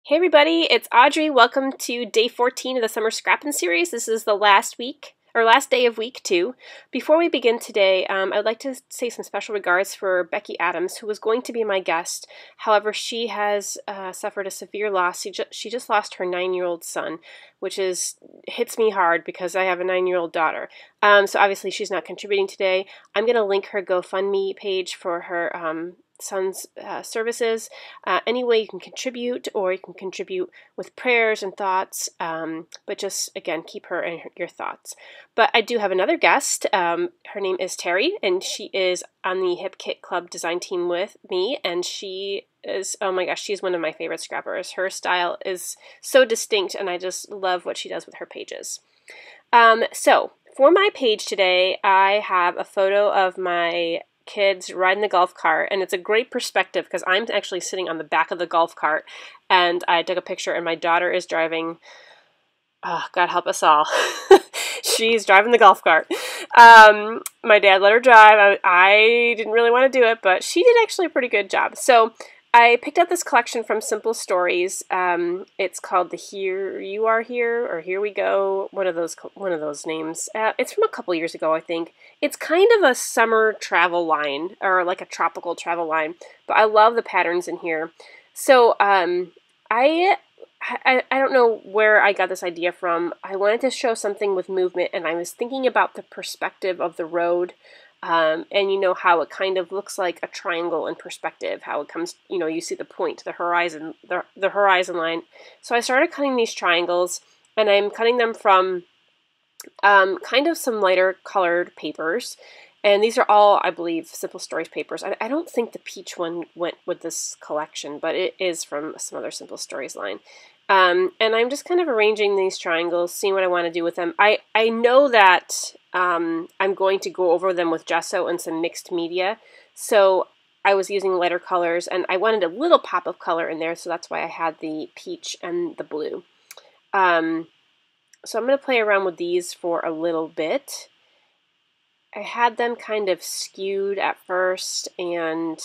Hey everybody, it's Audrey. Welcome to day 14 of the Summer Scrappin Series. This is the last week, or last day of week 2. Before we begin today, I would like to say some special regards for Becky Adams, who was going to be my guest. However, she has suffered a severe loss. She just lost her 9-year-old son, which hits me hard because I have a 9-year-old daughter. So obviously she's not contributing today. I'm going to link her GoFundMe page for her son's services. Any way you can contribute, or you can contribute with prayers and thoughts, but just again keep her in your thoughts. But I do have another guest. Her name is Terry, and she is on the Hip Kit Club design team with me, and she is, oh my gosh, she's one of my favorite scrappers. Her style is so distinct, and I just love what she does with her pages. So for my page today, I have a photo of my kids riding the golf cart, and it's a great perspective because I'm actually sitting on the back of the golf cart, and I took a picture, and my daughter is driving. Oh, God help us all. She's driving the golf cart. My dad let her drive. I didn't really want to do it, but she did actually a pretty good job. So I picked up this collection from Simple Stories. It's called the Here You Are Here, or Here We Go, one of those names. It's from a couple years ago, I think. It's kind of a summer travel line, or like a tropical travel line, but I love the patterns in here. So I don't know where I got this idea from. I wanted to show something with movement, and I was thinking about the perspective of the road. And you know how it kind of looks like a triangle in perspective, how it comes, you know, you see the point, the horizon, the horizon line. So I started cutting these triangles, and I'm cutting them from kind of some lighter colored papers. And these are all, I believe, Simple Stories papers. I don't think the peach one went with this collection, but it is from some other Simple Stories line. And I'm just kind of arranging these triangles, seeing what I want to do with them. I know that I'm going to go over them with gesso and some mixed media. So I was using lighter colors, and I wanted a little pop of color in there, so that's why I had the peach and the blue. So I'm going to play around with these for a little bit. I had them kind of skewed at first and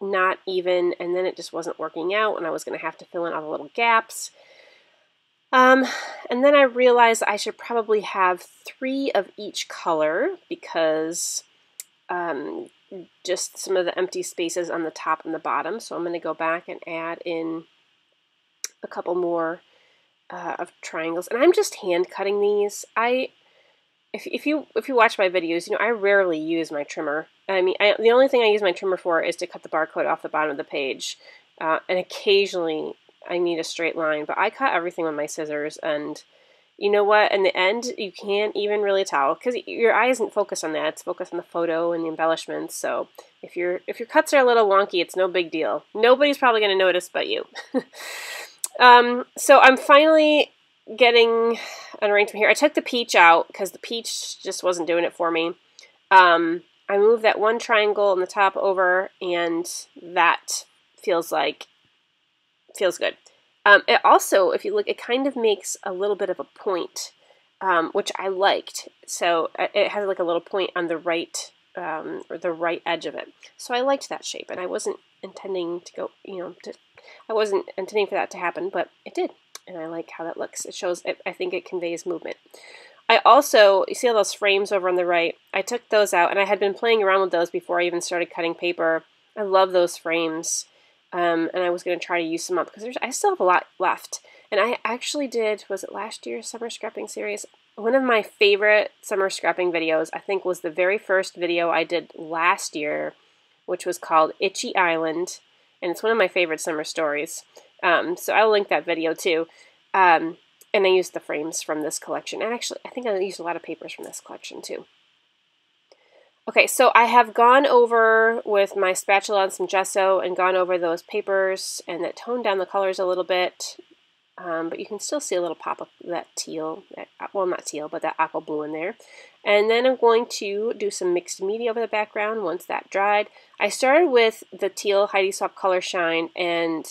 not even, and then it just wasn't working out, and I was going to have to fill in all the little gaps. And then I realized I should probably have 3 of each color, because just some of the empty spaces on the top and the bottom. So I'm going to go back and add in a couple more of triangles, and I'm just hand cutting these. If you watch my videos, you know I rarely use my trimmer. I mean, the only thing I use my trimmer for is to cut the barcode off the bottom of the page, and occasionally I need a straight line. But I cut everything with my scissors, and you know what? In the end, you can't even really tell because your eye isn't focused on that; it's focused on the photo and the embellishments. So if your cuts are a little wonky, it's no big deal. Nobody's probably going to notice but you. So I'm finally getting an arrangement here. I took the peach out because the peach just wasn't doing it for me. I moved that one triangle on the top over, and that feels good. It also, if you look, it kind of makes a little bit of a point, which I liked. So it has like a little point on the right, or the right edge of it. So I liked that shape, and I wasn't intending to go, I wasn't intending for that to happen, but it did. And I like how that looks. It shows, I think it conveys movement. I also, you see all those frames over on the right? I took those out, and I had been playing around with those before I even started cutting paper. I love those frames, and I was going to try to use some up because I still have a lot left. And I actually did, was it last year's Summer Scrapping Series? One of my favorite summer scrapping videos, I think, was the very first video I did last year, which was called Itchy Island, and it's one of my favorite summer stories. So I'll link that video too. And I used the frames from this collection. And actually, I think I used a lot of papers from this collection too. Okay, so I have gone over with my spatula and some gesso and gone over those papers, and that toned down the colors a little bit. But you can still see a little pop of that teal, well, not teal, but that aqua blue in there. And then I'm going to do some mixed media over the background once that dried. I started with the teal Heidi Soft Color Shine and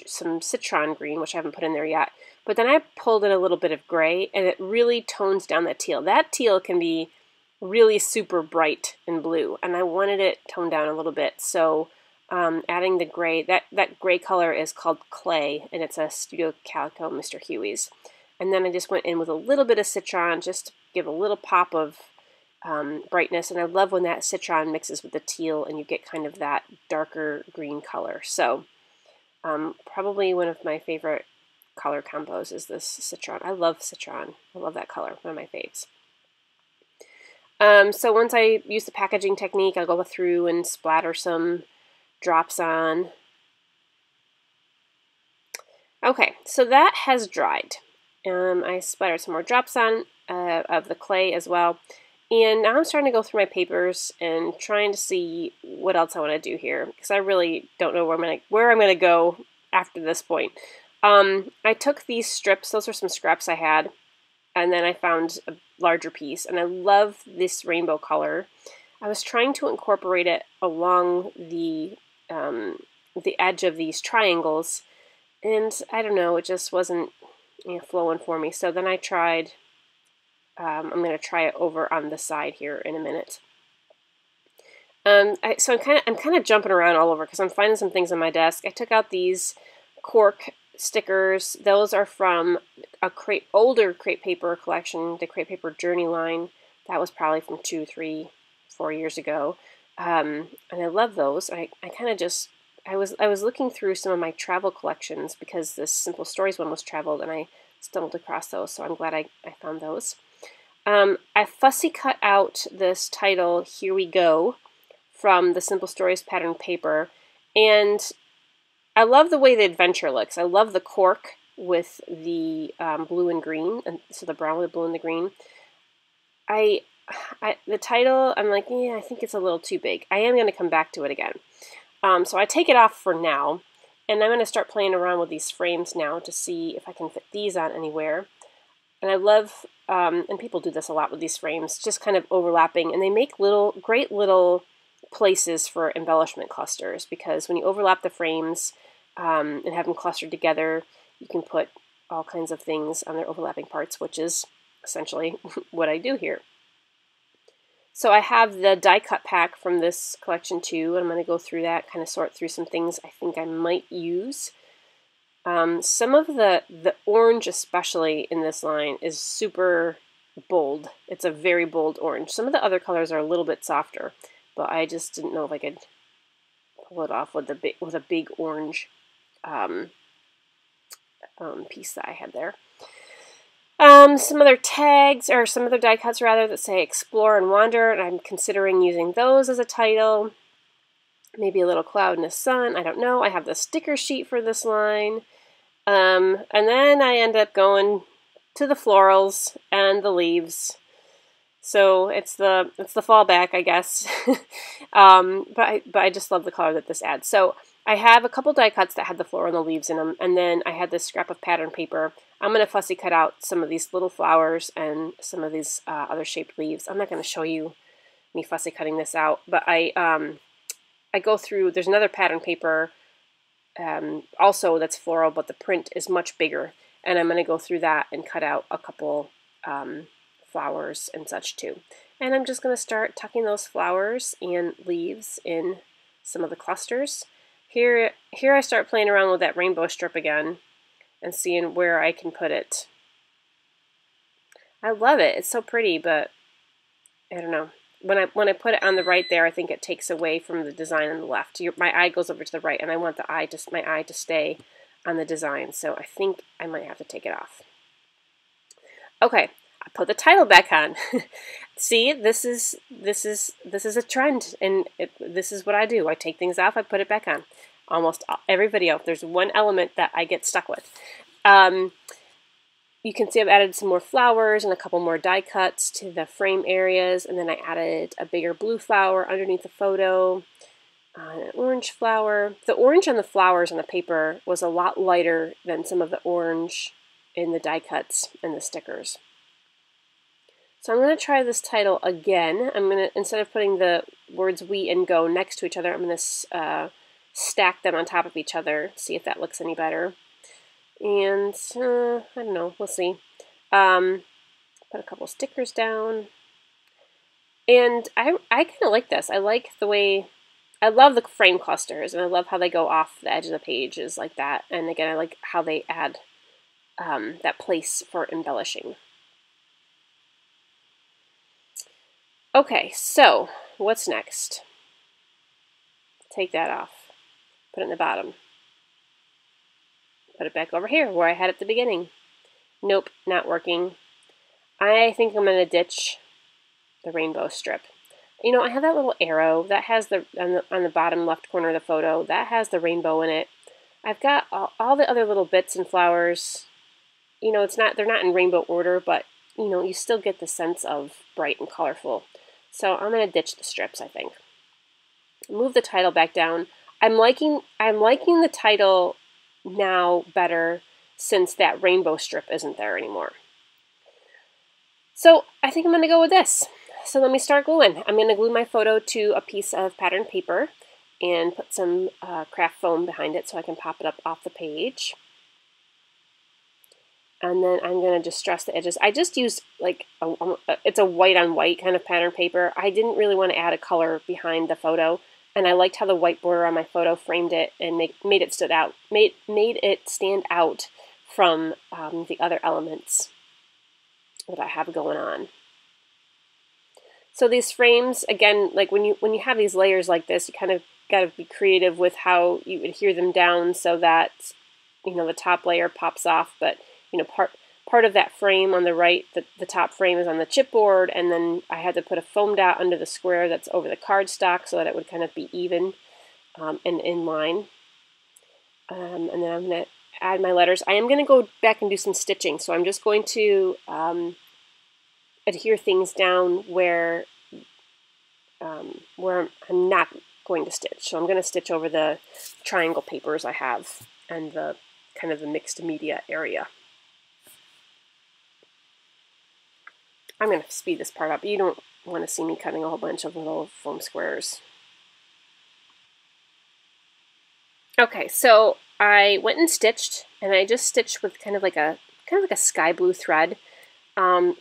some citron green, which I haven't put in there yet. But then I pulled in a little bit of gray, and it really tones down that teal. That teal can be really super bright and blue, and I wanted it toned down a little bit. So adding the gray. That gray color is called Clay, and it's a Studio Calico Mr. Huey's. And then I just went in with a little bit of citron just to give a little pop of brightness. And I love when that citron mixes with the teal and you get kind of that darker green color. So probably one of my favorite color combos is this citron. I love citron. I love that color. One of my faves. So once I use the packaging technique, I'll go through and splatter some drops on. Okay, so that has dried. I splattered some more drops on of the clay as well. And now I'm starting to go through my papers and trying to see what else I want to do here, because I really don't know where I'm gonna go after this point. I took these strips, those are some scraps I had, and then I found a larger piece, and I love this rainbow color. I was trying to incorporate it along the edge of these triangles, and I don't know, it just wasn't flowing for me. So then I tried. I'm going to try it over on the side here in a minute. So I'm kind of jumping around all over because I'm finding some things on my desk. I took out these cork stickers. Those are from a older crepe paper collection, the Crepe Paper Journey line. That was probably from 2, 3, 4 years ago. And I love those. I kind of just I was looking through some of my travel collections because this Simple Stories one was traveled, and I stumbled across those. So I'm glad I found those. I fussy cut out this title, Here We Go, from the Simple Stories pattern paper, and I love the way the adventure looks. I love the cork with the blue and green, and so the brown with the blue and the green. The title, I'm like, yeah, I think it's a little too big. I am going to come back to it again. So I take it off for now, and I'm going to start playing around with these frames now to see if I can fit these on anywhere. And I love, and people do this a lot with these frames, just kind of overlapping, and they make great little places for embellishment clusters, because when you overlap the frames and have them clustered together, you can put all kinds of things on their overlapping parts, which is essentially what I do here. So I have the die cut pack from this collection too, and I'm going to go through that, kind of sort through some things I think I might use. Some of the orange, especially in this line, is super bold. It's a very bold orange. Some of the other colors are a little bit softer, but I just didn't know if I could pull it off with a big orange piece that I had there. Some other tags, or some other die cuts rather, that say Explore and Wander, and I'm considering using those as a title. Maybe a little cloud and a sun, I don't know. I have the sticker sheet for this line. And then I end up going to the florals and the leaves. So it's the fallback, I guess. But I just love the color that this adds. So I have a couple die cuts that had the floral and the leaves in them, and then I had this scrap of pattern paper. I'm going to fussy cut out some of these little flowers and some of these other shaped leaves. I'm not going to show you me fussy cutting this out, but I go through, there's another pattern paper also that's floral, but the print is much bigger, and I'm going to go through that and cut out a couple flowers and such too. And I'm just going to start tucking those flowers and leaves in some of the clusters. Here I start playing around with that rainbow strip again and seeing where I can put it. I love it. It's so pretty, but I don't know. When I put it on the right there, I think it takes away from the design on the left. My eye goes over to the right, and I want my eye to stay on the design. So I think I might have to take it off. Okay, I put the title back on. See, this is a trend, and this is what I do. I take things off, I put it back on. Almost every video, there's one element that I get stuck with. You can see I've added some more flowers and a couple more die cuts to the frame areas, and then I added a bigger blue flower underneath the photo, an orange flower. The orange on the flowers on the paper was a lot lighter than some of the orange in the die cuts and the stickers. So I'm going to try this title again. I'm going to, instead of putting the words we and go next to each other, I'm going to stack them on top of each other, see if that looks any better. And I don't know, we'll see. Put a couple stickers down. And I kind of like this. I like the way I love the frame clusters, and I love how they go off the edge of the pages like that. And again, I like how they add that place for embellishing. Okay, so what's next? Take that off. Put it in the bottom. Put it back over here where I had it at the beginning. Nope, not working. I think I'm going to ditch the rainbow strip. You know, I have that little arrow that has the on the bottom left corner of the photo, that has the rainbow in it. I've got all the other little bits and flowers. You know, they're not in rainbow order, but you know, you still get the sense of bright and colorful. So I'm going to ditch the strips, I think. Move the title back down. I'm liking the title now better since that rainbow strip isn't there anymore. So I think I'm going to go with this. So let me start gluing. I'm going to glue my photo to a piece of patterned paper and put some craft foam behind it so I can pop it up off the page. And then I'm going to just stress the edges. I just used like, it's a white on white kind of pattern paper. I didn't really want to add a color behind the photo. And I liked how the white border on my photo framed it and made it stand out from the other elements that I have going on. So these frames, again, like when you have these layers like this, you kind of got to be creative with how you adhere them down so that, you know, the top layer pops off. But, you know, part of that frame on the right, the top frame is on the chipboard, and then I had to put a foam dot under the square that's over the cardstock so that it would kind of be even and in line. And then I'm going to add my letters. I am going to go back and do some stitching, so I'm just going to adhere things down where I'm not going to stitch. So I'm going to stitch over the triangle papers I have and the kind of the mixed media area. I'm going to speed this part up. You don't want to see me cutting a whole bunch of little foam squares. Okay, so I went and stitched, and I just stitched with kind of like a sky blue thread.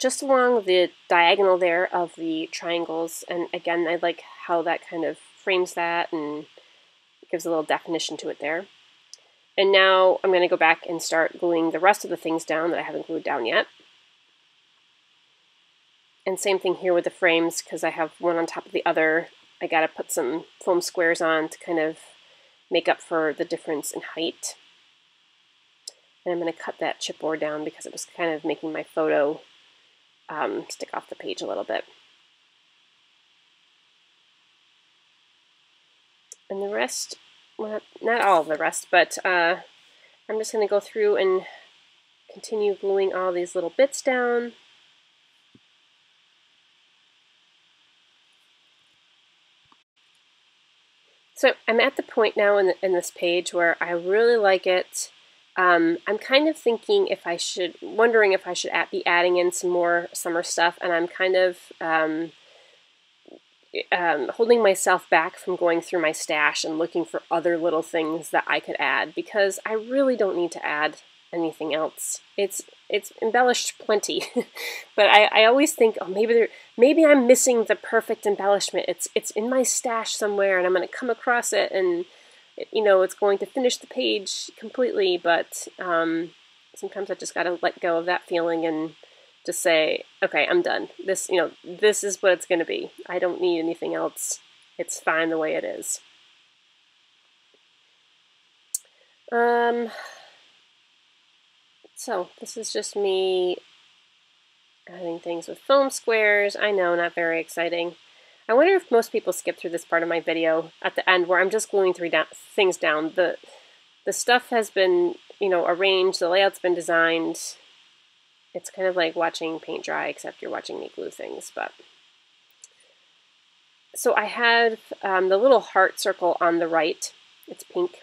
Just along the diagonal there of the triangles, and again, I like how that kind of frames that and gives a little definition to it there. And now I'm going to go back and start gluing the rest of the things down that I haven't glued down yet. And same thing here with the frames, because I have one on top of the other. I got to put some foam squares on to kind of make up for the difference in height. And I'm going to cut that chipboard down because it was kind of making my photo stick off the page a little bit. And the rest, well, not all of the rest, but I'm just going to go through and continue gluing all these little bits down. So I'm at the point now in this page where I really like it. I'm kind of thinking wondering if I should be adding in some more summer stuff, and I'm kind of holding myself back from going through my stash and looking for other little things that I could add, because I really don't need to add anything else. It's embellished plenty, but I always think, oh, maybe I'm missing the perfect embellishment. It's in my stash somewhere, and I'm going to come across it, and you know, it's going to finish the page completely. But sometimes I just got to let go of that feeling and just say, okay, I'm done. This is what it's going to be. I don't need anything else. It's fine the way it is. So this is just me adding things with foam squares. I know, not very exciting. I wonder if most people skip through this part of my video at the end where I'm just gluing things down. The stuff has been, you know, arranged. The layout's been designed. It's kind of like watching paint dry, except you're watching me glue things. But so I had the little heart circle on the right. It's pink.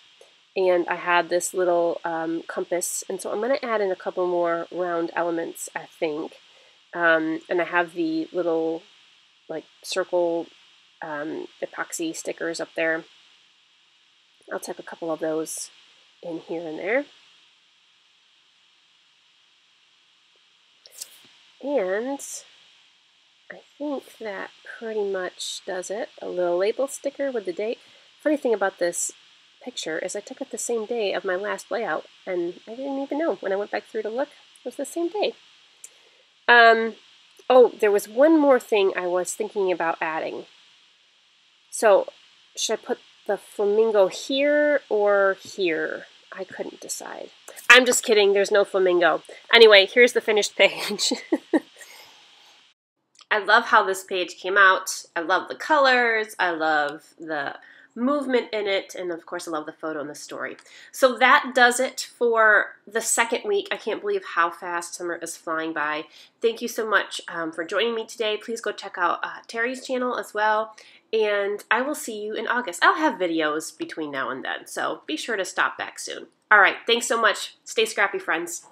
And I had this little compass, and so I'm going to add in a couple more round elements, I think. And I have the little, like, circle epoxy stickers up there. I'll tuck a couple of those in here and there. And I think that pretty much does it. A little label sticker with the date. Funny thing about this picture is I took it the same day of my last layout, and I didn't even know when I went back through to look. It was the same day. Oh, there was one more thing I was thinking about adding. So, should I put the flamingo here or here? I couldn't decide. I'm just kidding, there's no flamingo. Anyway, here's the finished page. I love how this page came out. I love the colors. I love the movement in it. And of course, I love the photo and the story. So that does it for the second week. I can't believe how fast summer is flying by. Thank you so much for joining me today. Please go check out Terry's channel as well. And I will see you in August. I'll have videos between now and then, so be sure to stop back soon. All right, thanks so much. Stay scrappy, friends.